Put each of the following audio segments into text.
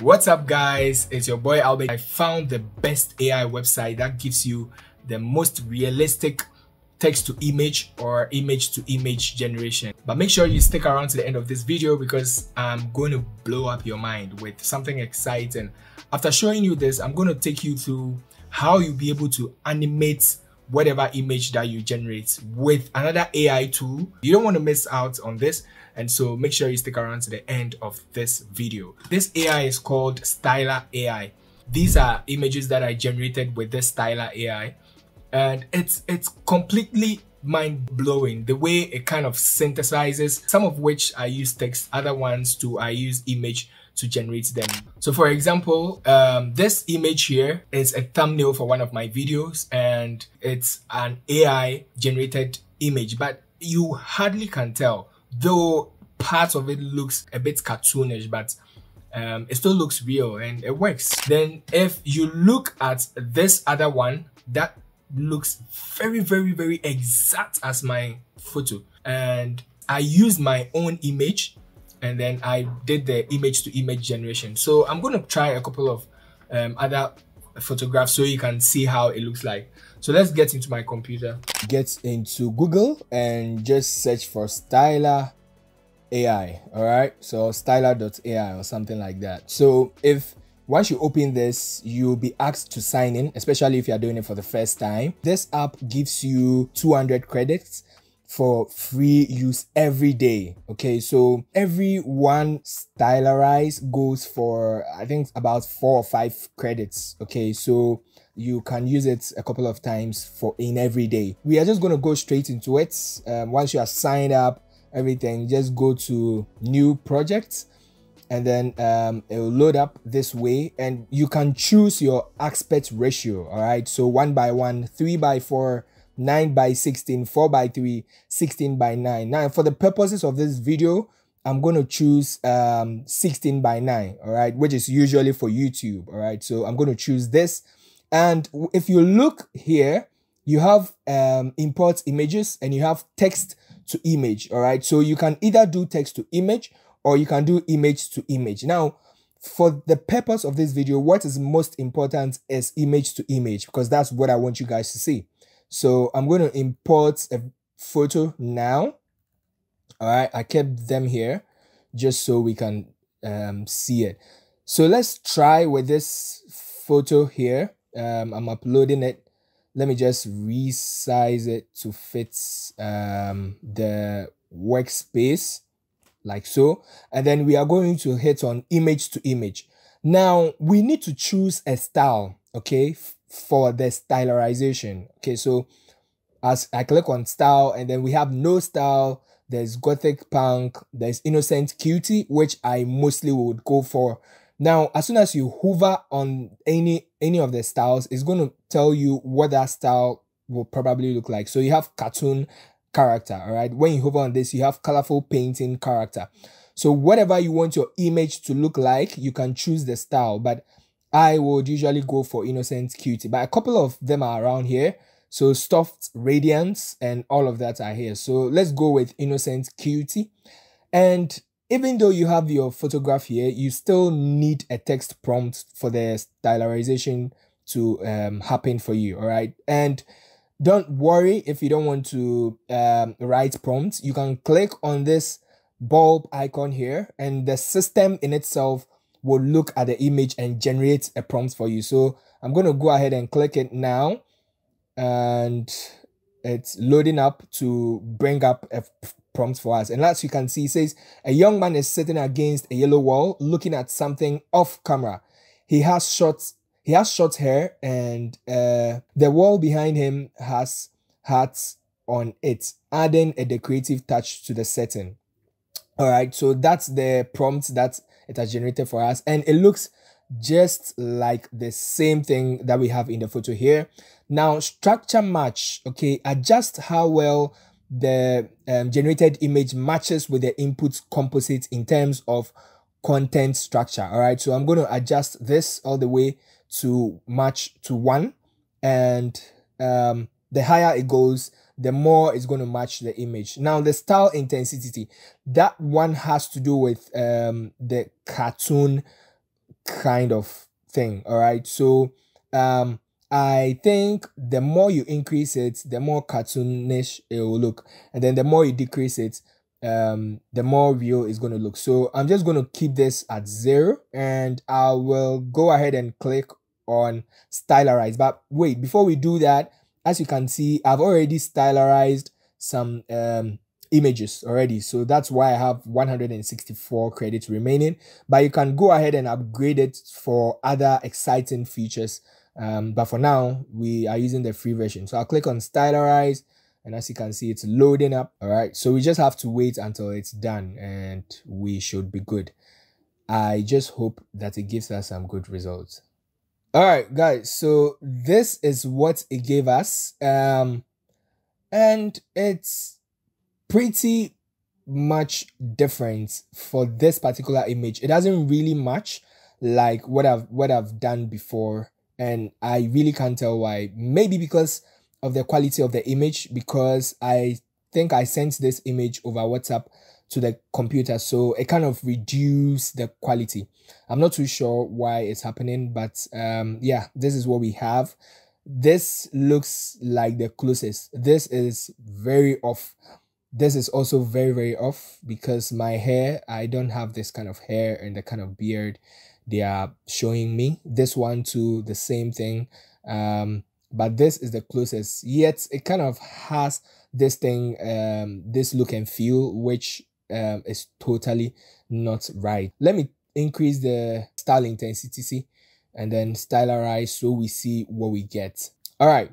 What's up, guys? It's your boy Albert. I found the best AI website that gives you the most realistic text to image or image to image generation. But make sure you stick around to the end of this video because I'm going to blow up your mind with something exciting. After showing you this, I'm going to take you through how you'll be able to animate whatever image that you generate with another AI tool. You don't want to miss out on this, and so make sure you stick around to the end of this video. This AI is called Styler AI. These are images that I generated with this Styler AI, and it's completely mind-blowing the way it kind of synthesizes, some of which I use text, other ones I use image to generate them. So for example, this image here is a thumbnail for one of my videos, and it's an AI generated image, but you hardly can tell, though part of it looks a bit cartoonish, but it still looks real and it works. Then if you look at this other one, that looks very exact as my photo, and I used my own image and then I did the image to image generation. So I'm going to try a couple of other photographs so you can see how it looks like. So let's get into my computer. Get into Google and just search for Styler AI. All right, so styler.ai or something like that. So if once you open this, you'll be asked to sign in, especially if you're doing it for the first time. This app gives you 200 credits for free use every day. Okay, so every one stylerize goes for, I think, about 4 or 5 credits. Okay, so you can use it a couple of times in every day. We are just going to go straight into it. Once you are signed up, everything, just go to new projects, and then it will load up this way, and you can choose your aspect ratio. All right, so 1:1, 3:4, 9:16, 4:3, 16:9. Now for the purposes of this video, I'm going to choose 16:9, all right, which is usually for YouTube. All right, so I'm going to choose this, and if you look here, you have import images and you have text to image. All right, so you can either do text to image or you can do image to image. Now for the purpose of this video, what is most important is image to image, because that's what I want you guys to see. So I'm going to import a photo now. All right, I kept them here just so we can see it. So let's try with this photo here. I'm uploading it. Let me just resize it to fit the workspace like so. And then we are going to hit on image to image. Now we need to choose a style, okay, for the stylerization. Okay, so as I click on style, and then we have no style, there's gothic punk, there's innocent cutie, which I mostly would go for. Now as soon as you hover on any of the styles, it's going to tell you what that style will probably look like. So you have cartoon character. All right, when you hover on this, you have colorful painting character. So whatever you want your image to look like, you can choose the style, but I would usually go for innocent cutie, but a couple of them are around here. So soft radiance and all of that are here. So let's go with innocent cutie. And even though you have your photograph here, you still need a text prompt for the stylerization to happen for you. All right, and don't worry if you don't want to write prompts. You can click on this bulb icon here, and the system in itself will look at the image and generate a prompt for you. So I'm going to go ahead and click it now, and it's loading up to bring up a prompt for us. And as you can see, it says a young man is sitting against a yellow wall looking at something off camera. He has short hair, and the wall behind him has hearts on it, adding a decorative touch to the setting. All right, so that's the prompt that it has generated for us, and it looks just like the same thing that we have in the photo here. Now structure match, okay, adjust how well the generated image matches with the input composite in terms of content structure. All right, so I'm going to adjust this all the way to match to 1, and the higher it goes, the more it's going to match the image. Now the style intensity, that one has to do with the cartoon kind of thing. All right, so I think the more you increase it, the more cartoonish it will look, and then the more you decrease it, the more real it's going to look. So I'm just going to keep this at 0, and I will go ahead and click on stylize. But wait, before we do that, as you can see, I've already stylize some images already, so that's why I have 164 credits remaining. But you can go ahead and upgrade it for other exciting features, but for now we are using the free version. So I'll click on stylize, and as you can see, it's loading up. All right, so we just have to wait until it's done and we should be good. I just hope that it gives us some good results. All right, guys, so this is what it gave us, and it's pretty much different for this particular image. It doesn't really match like what I've done before, and I really can't tell why. Maybe because of the quality of the image, because I think I sent this image over WhatsApp to the computer, so it kind of reduced the quality. I'm not too sure why it's happening, but yeah, this is what we have. This looks like the closest. This is very off. This is also very, very off, because my hair, I don't have this kind of hair and the kind of beard they are showing me. This one too, the same thing. But this is the closest, yet it kind of has this thing, this look and feel, which is totally not right. Let me increase the style intensity and then stylize so we see what we get. All right,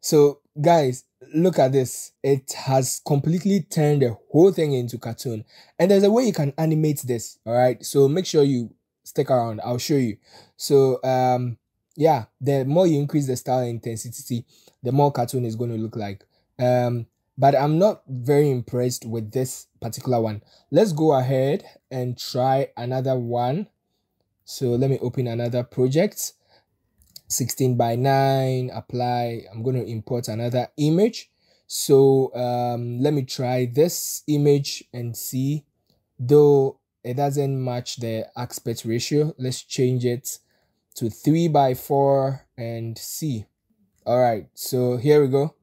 so guys, look at this. It has completely turned the whole thing into cartoon, and there's a way you can animate this. All right, so make sure you stick around, I'll show you. So yeah, the more you increase the style intensity, the more cartoon is going to look like. But I'm not very impressed with this particular one. Let's go ahead and try another one. So let me open another project. 16:9, apply. I'm going to import another image. So let me try this image and see. Though it doesn't match the aspect ratio, let's change it to 3:4 and see. All right, so here we go.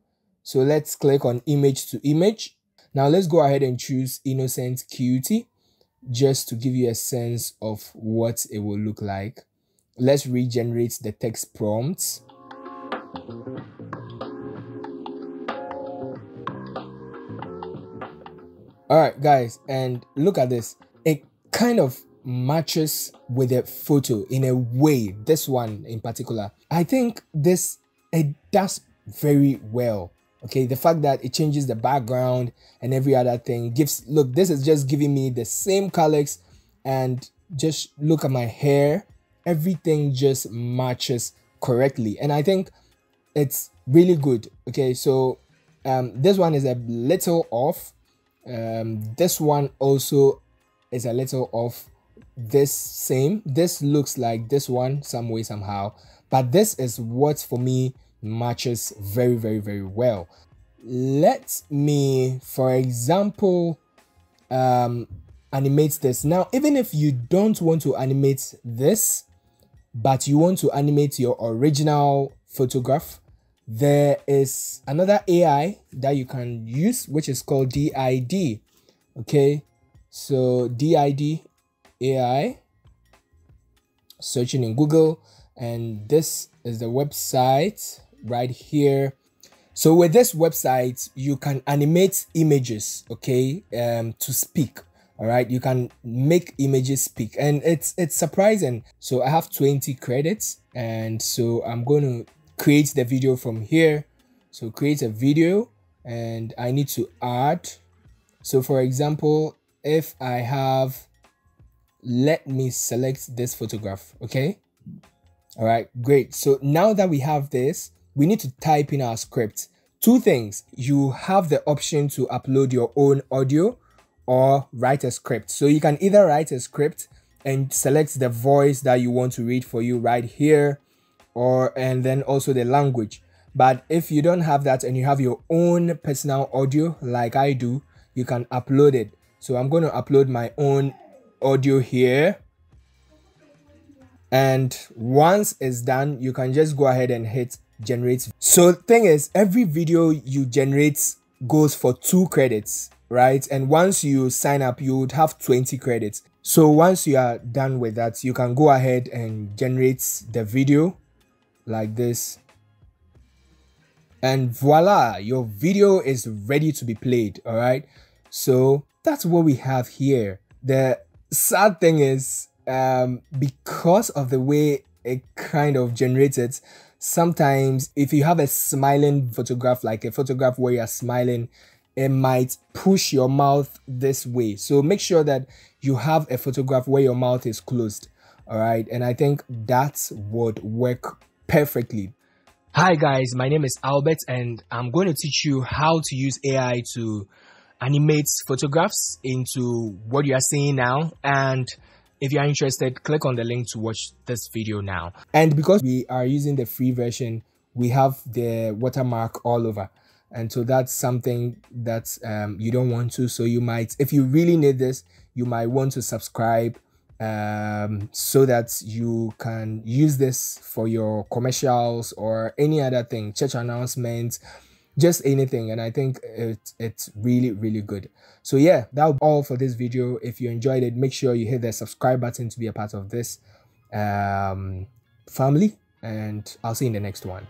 So let's click on image to image. Now let's go ahead and choose innocent cutie, just to give you a sense of what it will look like. Let's regenerate the text prompts. All right, guys, and look at this. It kind of matches with the photo in a way. This one in particular, I think it does very well. Okay, the fact that it changes the background and every other thing gives, look, this is just giving me the same colors, and just look at my hair, everything just matches correctly, and I think it's really good. Okay, so this one is a little off, this one also is a little off, this looks like this one some way somehow, but this is what for me matches very, very, very well. Let me, for example, animate this. Now, even if you don't want to animate this, but you want to animate your original photograph, there is another AI that you can use, which is called DID. Okay, so DID AI, searching in Google, and this is the website right here. So with this website, you can animate images, okay, to speak. All right, you can make images speak, and it's surprising. So I have 20 credits, and so I'm going to create the video from here. So create a video, and I need to add. So for example, if I have, let me select this photograph. Okay, all right, great. So now that we have this, we need to type in our script. Two things: you have the option to upload your own audio or write a script. So you can either write a script and select the voice that you want to read for you right here, and then also the language. But if you don't have that and you have your own personal audio like I do, you can upload it. So I'm going to upload my own audio here. And once it's done, you can just go ahead and hit generate. So thing is, every video you generate goes for 2 credits, right? And once you sign up, you would have 20 credits. So once you are done with that, you can go ahead and generate the video like this. And voila, your video is ready to be played. All right. So that's what we have here. The sad thing is, because of the way it kind of generates it, sometimes if you have a smiling photograph, like a photograph where you're smiling, it might push your mouth this way. So make sure that you have a photograph where your mouth is closed. All right. And I think that would work perfectly. Hi guys, my name is Albert and I'm going to teach you how to use AI to animate photographs into what you are seeing now. And if you are interested, click on the link to watch this video now. And because we are using the free version, we have the watermark all over. And so that's something that you don't want to. So you might, if you really need this, you might want to subscribe so that you can use this for your commercials or any other thing, church announcements, just anything. And I think it's really, really good. So yeah, that'll be all for this video. If you enjoyed it, make sure you hit the subscribe button to be a part of this family, and I'll see you in the next one.